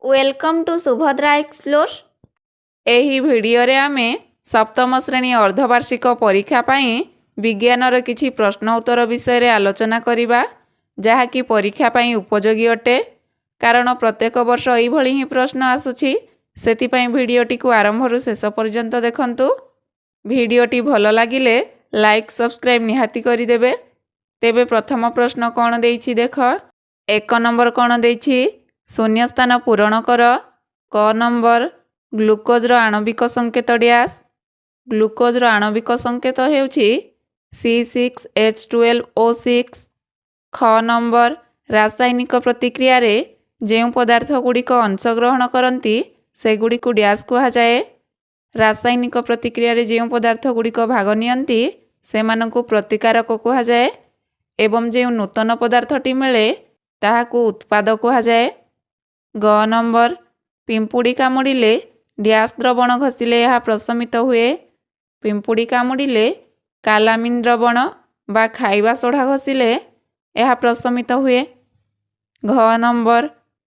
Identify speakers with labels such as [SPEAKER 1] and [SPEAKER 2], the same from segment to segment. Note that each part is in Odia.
[SPEAKER 1] Welcome to Subhadra explore.
[SPEAKER 2] ଏହି ଭିଡ଼ିଓରେ ଆମେ ସପ୍ତମ ଶ୍ରେଣୀ ଅର୍ଦ୍ଧବାର୍ଷିକ ପରୀକ୍ଷା ପାଇଁ ବିଜ୍ଞାନର କିଛି ପ୍ରଶ୍ନ ଉତ୍ତର ବିଷୟରେ ଆଲୋଚନା କରିବା, ଯାହାକି ପରୀକ୍ଷା ପାଇଁ ଉପଯୋଗୀ ଅଟେ। କାରଣ ପ୍ରତ୍ୟେକ ବର୍ଷ ଏଇଭଳି ହିଁ ପ୍ରଶ୍ନ ଆସୁଛି, ସେଥିପାଇଁ ଭିଡ଼ିଓଟିକୁ ଆରମ୍ଭରୁ ଶେଷ ପର୍ଯ୍ୟନ୍ତ ଦେଖନ୍ତୁ। ଭିଡ଼ିଓଟି ଭଲ ଲାଗିଲେ ଲାଇକ୍ ସବସ୍କ୍ରାଇବ୍ ନିହାତି କରିଦେବେ। ତେବେ ପ୍ରଥମ ପ୍ରଶ୍ନ କ'ଣ ଦେଇଛି ଦେଖ। 1 ନମ୍ବର କ'ଣ ଦେଇଛି? ଶୂନ୍ୟସ୍ଥାନ ପୂରଣ କର। କ ନମ୍ବର ଗ୍ଲୁକୋଜର ଆଣବିକ ସଂକେତ ଡ୍ୟାସ୍। ଗ୍ଲୁକୋଜର ଆଣବିକ ସଂକେତ ହେଉଛି C6H12O6। ଖ ନମ୍ବର ରାସାୟନିକ ପ୍ରତିକ୍ରିୟାରେ ଯେଉଁ ପଦାର୍ଥ ଗୁଡ଼ିକ ଅଂଶଗ୍ରହଣ କରନ୍ତି ସେଗୁଡ଼ିକୁ ଡ୍ୟାସ୍ କୁହାଯାଏ। ରାସାୟନିକ ପ୍ରତିକ୍ରିୟାରେ ଯେଉଁ ପଦାର୍ଥ ଗୁଡ଼ିକ ଭାଗ ନିଅନ୍ତି ସେମାନଙ୍କୁ ପ୍ରତିକାରକ କୁହାଯାଏ ଏବଂ ଯେଉଁ ନୂତନ ପଦାର୍ଥଟି ମିଳେ ତାହାକୁ ଉତ୍ପାଦ କୁହାଯାଏ। ଗ ନମ୍ବର ପିମ୍ପୁଡ଼ି କାମୁଡ଼ିଲେ ଡ୍ୟାସ୍ ଦ୍ରବଣ ଘଷିଲେ ଏହା ପ୍ରଶମିତ ହୁଏ। ପିମ୍ପୁଡ଼ି କାମୁଡ଼ିଲେ କାଲାମିନ୍ ଦ୍ରବଣ ବା ଖାଇବା ସୋଢ଼ା ଘଷିଲେ ଏହା ପ୍ରଶମିତ ହୁଏ। ଘ ନମ୍ବର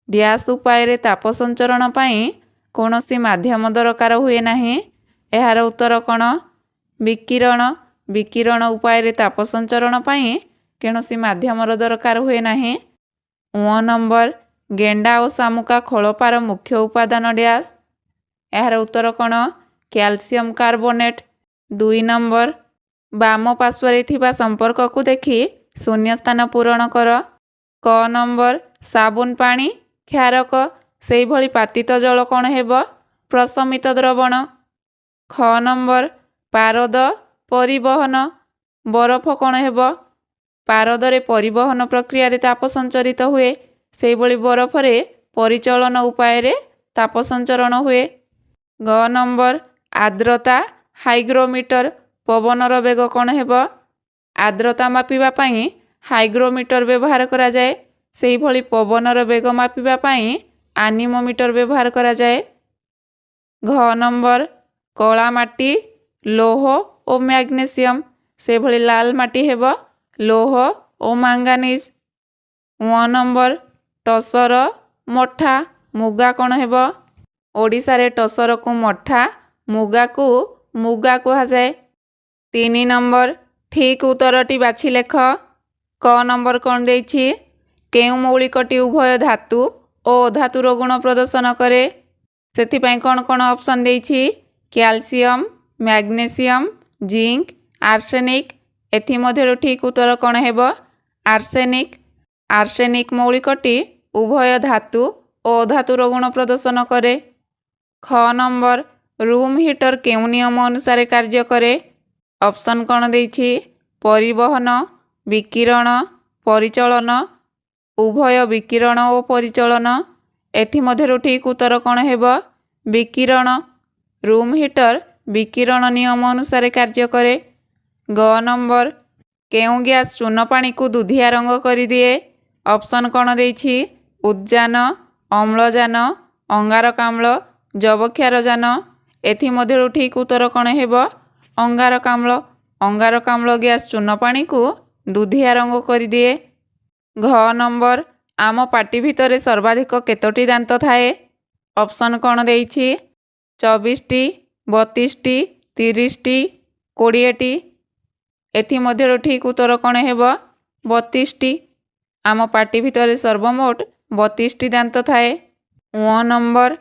[SPEAKER 2] ଡ୍ୟାସ୍ ଉପାୟରେ ତାପ ସଞ୍ଚରଣ ପାଇଁ କୌଣସି ମାଧ୍ୟମ ଦରକାର ହୁଏ ନାହିଁ। ଏହାର ଉତ୍ତର କ'ଣ? ବିକିରଣ। ବିକିରଣ ଉପାୟରେ ତାପ ସଞ୍ଚରଣ ପାଇଁ କୌଣସି ମାଧ୍ୟମର ଦରକାର ହୁଏ ନାହିଁ। ଅ ନମ୍ବର ଗେଣ୍ଡା ଓ ଶାମୁକା ଖୋଳପାର ମୁଖ୍ୟ ଉପାଦାନ ଡ୍ୟାସ୍। ଏହାର ଉତ୍ତର କ'ଣ? Calcium carbonate. 2 ନମ୍ବର ବାମ ପାର୍ଶ୍ୱରେ ଥିବା ସମ୍ପର୍କକୁ ଦେଖି ଶୂନ୍ୟସ୍ଥାନ ପୂରଣ କର। କ ନମ୍ବର ସାବୁନ ପାଣି କ୍ଷାରକ, ସେହିଭଳି ପାତିତ ଜଳ କ'ଣ ହେବ? ପ୍ରଶମିତ ଦ୍ରବଣ। ଖ ନମ୍ବର ପାରଦ ପରିବହନ ବରଫ କ'ଣ ହେବ? ପାରଦରେ ପରିବହନ ପ୍ରକ୍ରିୟାରେ ତାପ ସଞ୍ଚରିତ ହୁଏ, ସେହିଭଳି ବରଫରେ ପରିଚଳନ ଉପାୟରେ ତାପ ସଞ୍ଚରଣ ହୁଏ। ଗ ନମ୍ବର ଆର୍ଦ୍ରତା ହାଇଗ୍ରୋମିଟର ପବନର ବେଗ କ'ଣ ହେବ? ଆର୍ଦ୍ରତା ମାପିବା ପାଇଁ ହାଇଗ୍ରୋମିଟର ବ୍ୟବହାର କରାଯାଏ, ସେହିଭଳି ପବନର ବେଗ ମାପିବା ପାଇଁ ଆନିମୋମିଟର ବ୍ୟବହାର କରାଯାଏ। ଘ ନମ୍ବର କଳା ମାଟି ଲୌହ ଓ ମ୍ୟାଗ୍ନେସିୟମ, ସେଭଳି ଲାଲ ମାଟି ହେବ ଲୌହ ଓ ମାଙ୍ଗାନିଜ। ଅ ନମ୍ବର ଟସର ମଠା ମୁଗା କ'ଣ ହେବ? ଓଡ଼ିଶାରେ ଟସରକୁ ମଠା, ମୁଗାକୁ ମୁଗା କୁହାଯାଏ। 3 ନମ୍ବର ଠିକ୍ ଉତ୍ତରଟି ବାଛି ଲେଖ। କ ନମ୍ବର କ'ଣ ଦେଇଛି? କେଉଁ ମୌଳିକଟି ଉଭୟ ଧାତୁ ଓ ଅଧାତୁର ଗୁଣ ପ୍ରଦର୍ଶନ କରେ? ସେଥିପାଇଁ କ'ଣ କ'ଣ ଅପସନ୍ ଦେଇଛି? Calcium, magnesium, zinc, arsenic. ଏଥିମଧ୍ୟରୁ ଠିକ୍ ଉତ୍ତର କ'ଣ ହେବ? ଆର୍ସେନିକ। ଆର୍ସେନିକ ମୌଳିକଟି ଉଭୟ ଧାତୁ ଓ ଅଧାତୁର ଗୁଣ ପ୍ରଦର୍ଶନ କରେ। ଖ ନମ୍ବର ରୁମ୍ ହିଟର କେଉଁ ନିୟମ ଅନୁସାରେ କାର୍ଯ୍ୟ କରେ? ଅପସନ୍ କ'ଣ ଦେଇଛି? ପରିବହନ, ବିକିରଣ, ପରିଚଳନ, ଉଭୟ ବିକିରଣ ଓ ପରିଚଳନ। ଏଥିମଧ୍ୟରୁ ଠିକ୍ ଉତ୍ତର କ'ଣ ହେବ? ବିକିରଣ। ରୁମ୍ ହିଟର ବିକିରଣ ନିୟମ ଅନୁସାରେ କାର୍ଯ୍ୟ କରେ। ଗ ନମ୍ବର କେଉଁ ଗ୍ୟାସ୍ ଚୂନ ପାଣିକୁ ଦୁଧିଆ ରଙ୍ଗ କରିଦିଏ? ଅପସନ୍ କ'ଣ ଦେଇଛି? ଉଦ୍ଜାନ, ଅମ୍ଳଜାନ, ଅଙ୍ଗାରକାମ୍ଳ, ଯବକ୍ଷାରଜାନ। ଏଥିମଧ୍ୟରୁ ଠିକ୍ ଉତ୍ତର କ'ଣ ହେବ? ଅଙ୍ଗାରକାମ୍ଳ। ଅଙ୍ଗାରକାମ୍ଳ ଗ୍ୟାସ୍ ଚୂନ ପାଣିକୁ ଦୁଧିଆ ରଙ୍ଗ କରିଦିଏ। ଘ ନମ୍ବର ଆମ ପାଟି ଭିତରେ ସର୍ବାଧିକ କେତୋଟି ଦାନ୍ତ ଥାଏ? ଅପସନ୍ କ'ଣ ଦେଇଛି? 24ଟି, 32ଟି, 30ଟି, 20ଟି। ଏଥିମଧ୍ୟରୁ ଠିକ୍ ଉତ୍ତର କ'ଣ ହେବ? 32ଟି। ଆମ ପାଟି ଭିତରେ ସର୍ବମୋଟ 32ଟି ଦାନ୍ତ ଥାଏ। ଅ ନମ୍ବର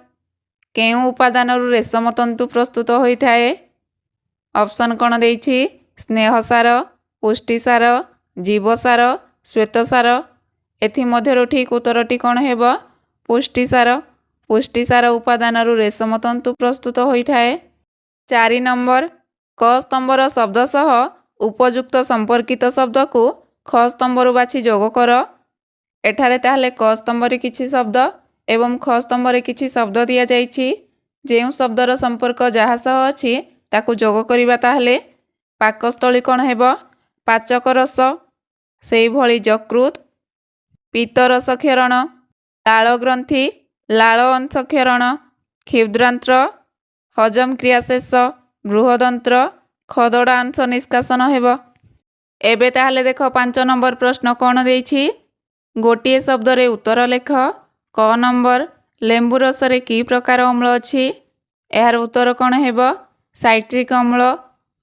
[SPEAKER 2] କେଉଁ ଉପାଦାନରୁ ରେଶମ ତନ୍ତୁ ପ୍ରସ୍ତୁତ ହୋଇଥାଏ? ଅପସନ୍ କ'ଣ ଦେଇଛି? ସ୍ନେହସାର, ପୁଷ୍ଟିସାର, ଜୀବସାର, ଶ୍ୱେତସାର। ଏଥିମଧ୍ୟରୁ ଠିକ୍ ଉତ୍ତରଟି କ'ଣ ହେବ? ପୁଷ୍ଟିସାର। ପୁଷ୍ଟିସାର ଉପାଦାନରୁ ରେଶମ ତନ୍ତୁ ପ୍ରସ୍ତୁତ ହୋଇଥାଏ। 4 ନମ୍ବର କ ସ୍ତମ୍ଭର ଶବ୍ଦ ସହ ଉପଯୁକ୍ତ ସମ୍ପର୍କିତ ଶବ୍ଦକୁ ଖ ସ୍ତମ୍ଭରୁ ବାଛି ଯୋଗ କର। ଏଠାରେ ତାହେଲେ କ ସ୍ତମ୍ଭରେ କିଛି ଶବ୍ଦ ଏବଂ ଖ ସ୍ତମ୍ଭରେ କିଛି ଶବ୍ଦ ଦିଆଯାଇଛି। ଯେଉଁ ଶବ୍ଦର ସମ୍ପର୍କ ଯାହା ସହ ଅଛି ତାକୁ ଯୋଗ କରିବା। ତାହେଲେ ପାକସ୍ଥଳୀ କ'ଣ ହେବ? ପାଚକ ରସ, ସେହିଭଳି ଯକୃତ, ପିତ୍ତରସ କ୍ଷରଣ, ଲାଳ ଗ୍ରନ୍ଥି, ଲାଳ ଅଂଶ କ୍ଷରଣ, କ୍ଷୁଦ୍ରାନ୍ତ୍ର, ହଜମ କ୍ରିୟା ଶେଷ, ବୃହଦନ୍ତ୍ର, ଖଦଡ଼ା ଅଂଶ ନିଷ୍କାସନ ହେବ। ଏବେ ତାହେଲେ ଦେଖ 5 ନମ୍ବର ପ୍ରଶ୍ନ କ'ଣ ଦେଇଛି? ଗୋଟିଏ ଶବ୍ଦରେ ଉତ୍ତର ଲେଖ। କ ନମ୍ବର ଲେମ୍ବୁ ରସରେ କି ପ୍ରକାର ଅମ୍ଳ ଅଛି? ଏହାର ଉତ୍ତର କ'ଣ ହେବ? ସାଇଟ୍ରିକ୍ ଅମ୍ଳ।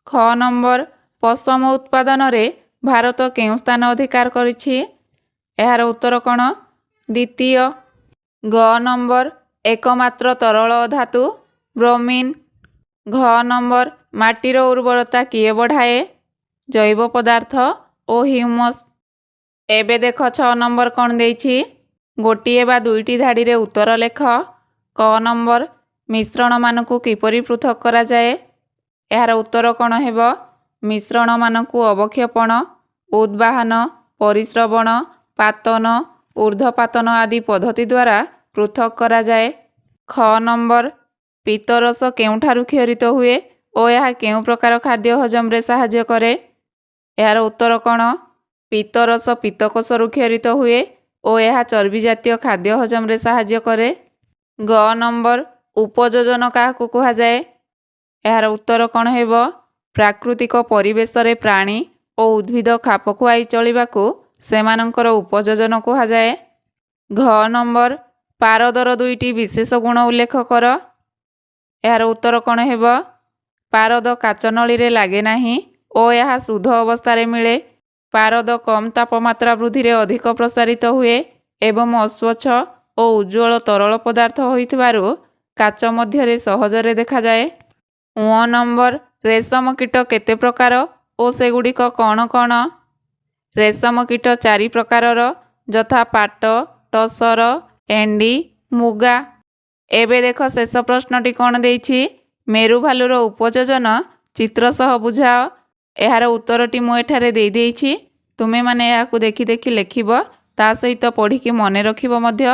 [SPEAKER 2] ଖ ନମ୍ବର ପଶମ ଉତ୍ପାଦନରେ ଭାରତ କେଉଁ ସ୍ଥାନ ଅଧିକାର କରିଛି? ଏହାର ଉତ୍ତର କ'ଣ? ଦ୍ୱିତୀୟ। ଗ ନମ୍ବର ଏକମାତ୍ର ତରଳ ଧାତୁ ବ୍ରୋମିନ୍। ଘ ନମ୍ବର ମାଟିର ଉର୍ବରତା କିଏ ବଢ଼ାଏ? ଜୈବ ପଦାର୍ଥ ଓ ହ୍ୟୁମସ୍। ଏବେ ଦେଖ 6 ନମ୍ବର କ'ଣ ଦେଇଛି? ଗୋଟିଏ ବା ଦୁଇଟି ଧାଡ଼ିରେ ଉତ୍ତର ଲେଖ। କ ନମ୍ବର ମିଶ୍ରଣମାନଙ୍କୁ କିପରି ପୃଥକ୍ କରାଯାଏ? ଏହାର ଉତ୍ତର କ'ଣ ହେବ? ମିଶ୍ରଣମାନଙ୍କୁ ଅବକ୍ଷେପଣ, ଉଦ୍ବାହନ, ପରିସ୍ରବଣ, ପାତନ, ଊର୍ଦ୍ଧ୍ୱପାତନ ଆଦି ପଦ୍ଧତି ଦ୍ୱାରା ପୃଥକ୍ କରାଯାଏ। ଖ ନମ୍ବର ପିତ୍ତରସ କେଉଁଠାରୁ କ୍ଷରିତ ହୁଏ ଓ ଏହା କେଉଁ ପ୍ରକାର ଖାଦ୍ୟ ହଜମରେ ସାହାଯ୍ୟ କରେ? ଏହାର ଉତ୍ତର କ'ଣ? ପିତ୍ତରସ ପିତ୍ତକୋଷରୁ କ୍ଷରିତ ହୁଏ ଓ ଏହା ଚର୍ବି ଜାତୀୟ ଖାଦ୍ୟ ହଜମରେ ସାହାଯ୍ୟ କରେ। ଗ ନମ୍ବର ଉପଯୋଜନ କାହାକୁ କୁହାଯାଏ? ଏହାର ଉତ୍ତର କ'ଣ ହେବ? ପ୍ରାକୃତିକ ପରିବେଶରେ ପ୍ରାଣୀ ଓ ଉଦ୍ଭିଦ ଖାପ ଖୁଆଇ ଚଳିବାକୁ ସେମାନଙ୍କର ଉପଯୋଜନ କୁହାଯାଏ। ଘ ନମ୍ବର ପାରଦର ଦୁଇଟି ବିଶେଷ ଗୁଣ ଉଲ୍ଲେଖ କର। ଏହାର ଉତ୍ତର କ'ଣ ହେବ? ପାରଦ କାଚ ନଳୀରେ ଲାଗେ ନାହିଁ ଓ ଏହା ଶୁଦ୍ଧ ଅବସ୍ଥାରେ ମିଳେ। ପାରଦ କମ୍ ତାପମାତ୍ରା ବୃଦ୍ଧିରେ ଅଧିକ ପ୍ରସାରିତ ହୁଏ ଏବଂ ଅସ୍ୱଚ୍ଛ ଓ ଉଜ୍ଜ୍ୱଳ ତରଳ ପଦାର୍ଥ ହୋଇଥିବାରୁ କାଚ ମଧ୍ୟରେ ସହଜରେ ଦେଖାଯାଏ। ଙ ନମ୍ବର ରେଶମ କୀଟ କେତେ ପ୍ରକାର ଓ ସେଗୁଡ଼ିକ କ'ଣ କ'ଣ? ରେଶମ କୀଟ 4 ପ୍ରକାରର, ଯଥା ପାଟ, ଟସର, ଏଣ୍ଡି, ମୁଗା। ଏବେ ଦେଖ ଶେଷ ପ୍ରଶ୍ନଟି କ'ଣ ଦେଇଛି? ମେରୁ ଭାଲୁର ଉପଯୋଜନ ଚିତ୍ର ସହ ବୁଝାଅ। ଏହାର ଉତ୍ତରଟି ମୁଁ ଏଠାରେ ଦେଇଦେଇଛି। ତୁମେମାନେ ଏହାକୁ ଦେଖି ଦେଖି ଲେଖିବ, ତା ସହିତ ପଢ଼ିକି ମନେ ରଖିବ ମଧ୍ୟ।